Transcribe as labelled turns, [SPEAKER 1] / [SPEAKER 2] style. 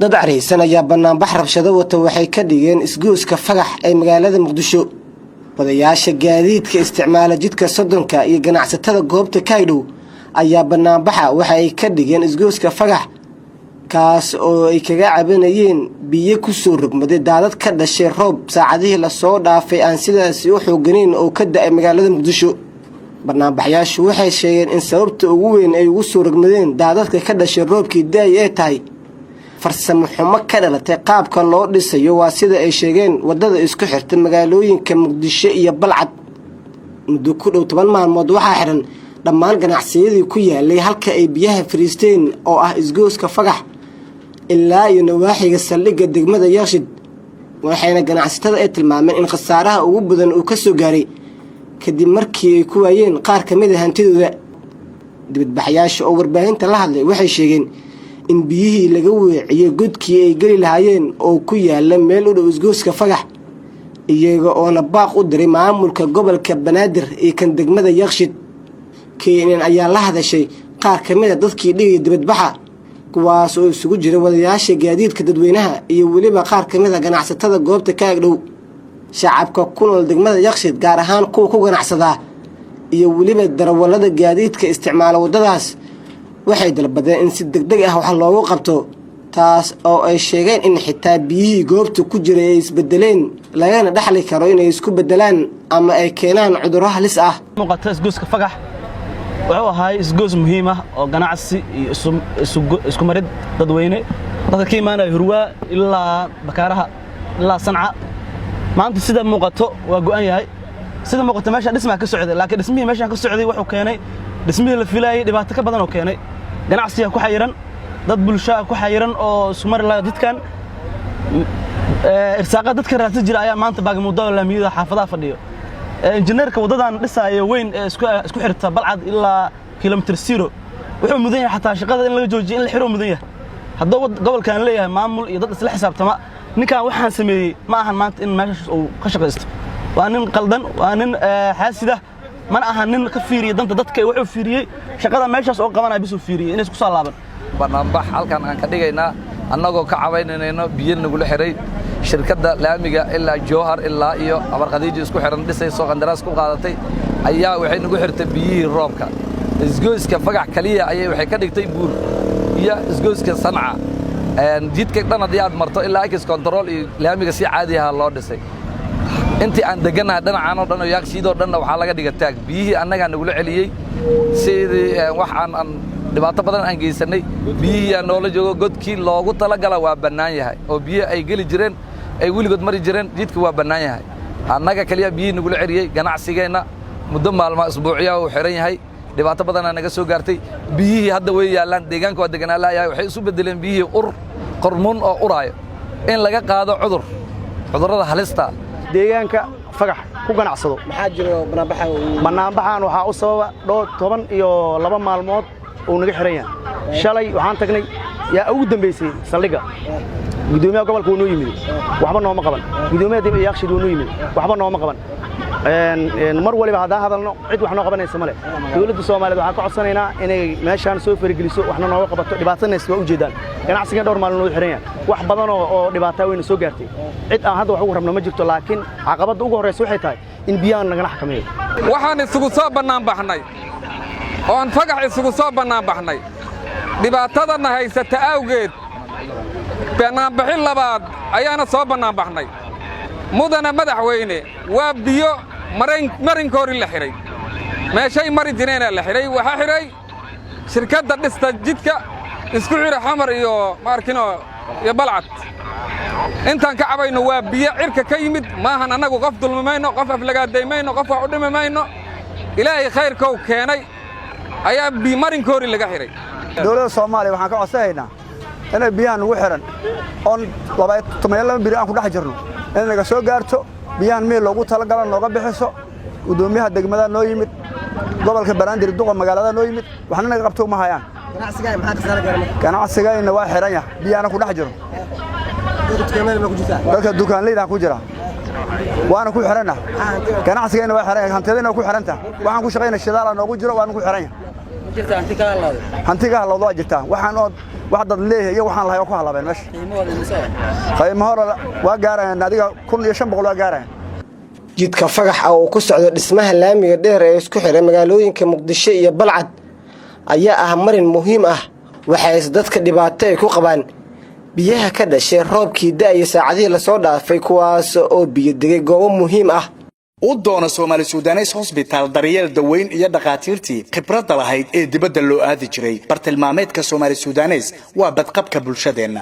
[SPEAKER 1] dad careysan ayaa banaanbax rabshado wata waxay ka dhigeen isgoyska Fagax ee magaalada Muqdisho. Wadayaasha gaadiidka isticmaala jidka Sodonka iyo ganacsatada goobta Kaydhow ayaa banaanbaxa waxay ka dhigeen isgoyska Fagax kaas oo ay kaga cabanayeen biyo ku soo rogmaday daadad ka dhashay roob saacadihii la soo dhaafay aan sidaas u xooganeyn oo ka da'ay magaalada Muqdisho. Banaanbaxayaashu waxay sheegeen in sababta ugu weyn ay ugu soo rogmadeen daadadka ka dhashay roobkii daay ee tahay farsamo xumo ka dhalatay qaabka loo dhisayo waa sida ay sheegeen wadada isku xirta magaalooyinka Muqdisho iyo Balcad. Muddo ku dhow 10 maalmood waxaa xiran dhammaan ganacsiyadii ku yaalay halka ay biyaha fariisteen oo ah isgoyska Fagax ilaa iyo nawaaxiga saldhigga degmada Yaaqshid. Waxayna ganacsatada ay tilmaameen in khasaaraha ugu badan uu ka soo gaaray kadib markii ay ku waayeen qaar ka mid ah hantidooda. Dibadbaxayaasha oo warbaahinta la hadlay waxay sheegeen in biyihii laga weeciyay godkii ay gali lahaayeen oo ku yaala meel u dhow isgoyska Fagax iyaga oo baaq u diray maamulka gobolka Banaadir ee kan degmada Yaaqshid. Keenan ayaa la hadashay qaar ka mid ah dadkii dhigay dibadbaxa kuwaas oo isugu jira wadayaasha gaadiidka dadweynaha iyo waliba qaar ka mid ah ganacsatada goobta Kaydhow. Shacabka ku nool degmada Yaaqshid gaar ahaan kuwa ku ganacsada iyo waliba darawalada gaadiidka isticmaala wadadaas waxay dalbadeen in si degdeg ah wax loogu qabto taas oo ay sheegeen in xitaa biyihii goobta ku jiray ay isbedeleen lagana dhaxli karo inay isku bedelaan ama ay keenaan cudurro halis ah.
[SPEAKER 2] muuqata isgoyska Fagax wuxuu ahaa isgoys muhiim ah oo ganacsi iyo isku marid dadweyne dadka ka imaanaya Hurwa ilaa Bakaaraha ilaa Sanca maanta sida muuqato waa go'an yahay sida muuqato meesha dhismaha ka socday laakiin dhismihii meesha ka socday wuxuu keenay dhismihii la filayay dhibaato ka badan oo keenay ganacsiga ku xayiran dad bulshada ku xayiran oo isku mar la dadkan irsaaqada dadka raadsan jira ayaa maanta baagmuddo laamiyada xaafadaha fadhiyo injineerka wadadan dhisaayo weyn ee isku xirta Balcad ilaa kilomitir 0 wuxuu mudan yahay xataa shaqada in laga joojiyo in la xiro mudan yahay haddii gobolkan leeyahay maamul iyo dad isla xisaabtama ninkan waxaan sameeyay ma ahan maanta in meesha uu ka shaqeysto waa nin qaldan waa nin xaasida mana ahan nin ka fiiriyo danta dadka wuxuu fiiriyay shaqada meeshaas oo qabanay bisoo fiiriyay inay isku soo laaban
[SPEAKER 3] banaanbax halkan aan ka dhigaynaa annagoo ka cabaynayno biyo nagu la xiray shirkadda laamiga ilaa Jowhar ilaa iyo Abarqadiiji isku xiran dhisay soo qandaraas ku qaadatay ayaa waxay nagu xirtay biyihii roobka isgoyska Fagax kaliya ayay waxay ka dhigtay buur iyo isgoyska Sanca jidka dhan hadii aad marto ilaa X control iyo laamiga si caadi ah loo dhisay intii aan deganahay dhinacaan oo dhan oo Yaaqshid oo dhan waxa laga dhigay taag biyihii annaga nagu la celiyay sidii wax aan dhibaato badan aan geysanay biyihii noola joogo godkii loogu talagalay waa bannaan yahay oo biyo ay gali jireen ay wiligood mari jireen jidka waa bannaan yahay annaga kaliya biyihii nagu la celiyay ganacsigeena muddo maalmo isbuuciya uu xiran yahay dhibaato badan naga soo gaartay biyihii hadda way yaalaan deegaanka waa deganaa laayahay waxay isu bedeleen biyihii qormuun oo uraayo in laga qaado cudurrada halista
[SPEAKER 4] deegaanka Fagax ku ganacsado
[SPEAKER 1] maxaa jiro
[SPEAKER 4] banaanbaxan waxa u sababa 12 maalmood oo naga xiran yahay shalay waxaan tagnay yaa ugu dambeysay saldhiga gudoomiyaha gobolka uu noo yimid waxba nooma qaban gudoomiyaha dib Yaaqshid uu noo yimid waxba nooma qaban mar waliba hadaa hadalno cid wax noo qabanaysa male dawladda Soomaaliyeed waxa ka codsanaynaa inay meeshaan soo fargeliso waxna nooga qabato dhibaatana isma u jeedaan ganacsiga dhowr maalmood xiran yahay wax badan oo dhibaato weyn soo gaartay cid aan hadda wax ugu rabno ma jirto laakiin caqabada ugu horeysa waxay tahay in biyaha naga xakameeyo
[SPEAKER 5] waxaan isugu soo bannaan baxnay oon Fagax isugu soo bannaan baxnay dhibaatadana haysata awgeed bannaan bixin labaad ayaana soo bannaan baxnay mudana madaxweyne waa biyo marinkoori la xiray meeshay mari jireen la xiray waxa xiray shirkadda dhista jidka isku xira Xamar iyo Markino iyo Balcad intaan ka cabayno waa biyo cirka ka yimid maahan anagu qof dulmayno qof aflagaadaymayno qof wax u dhimayno ilaahay khayrkow keenay ayaa biyo marinkoori laga xiray
[SPEAKER 6] dawladda Soomaaliya waxaan ka codsanaynaa inay biyaha nagu xiran on 22 biri aan ku dhex jirno in naga soo gaarto biyahan meel loogu talagalay nooga bixiso gudoomiyaha degmada noo yimid gobolka Banaadir duqa magaalada noo yimid waxna naga qabto ma hayaan ganacsiga waa xiran yahay biyana ku dhex jiro dadka dukaanleyda ku jira waana ku xirana ganacsiga waa xiran hantidina ku xiranta waxaan ku shaqeynaa shidaal noogu jiro waana ku xiran yahay hantiga loo jirta wax dad leeyahay iyo waxaan lahayn oo ku halabeen meesha qiimo hore waa gaarayaan adiga 1500 waa gaarayaan
[SPEAKER 1] jidka fagax oo ku socdo dhismaha laamiga dheer ee isku xiray magaalooyinka Muqdisho iyo Balcad ayaa ah marin muhiim ah waxay dadka dhibaato ay ku qabaan biyaha ka dhashay roobkii da'ay saacadii la soo dhaafay kuwaas oo biyo degay goobo muhiim ah
[SPEAKER 7] u doona Soomaali Suudanes Hospital daryeel daweyn iyo dhaqaatiirtii khibrada lahayd ee dibadda loo aadi jiray bartilmaameedka Soomaali Suudanes waa badqabka bulshadeena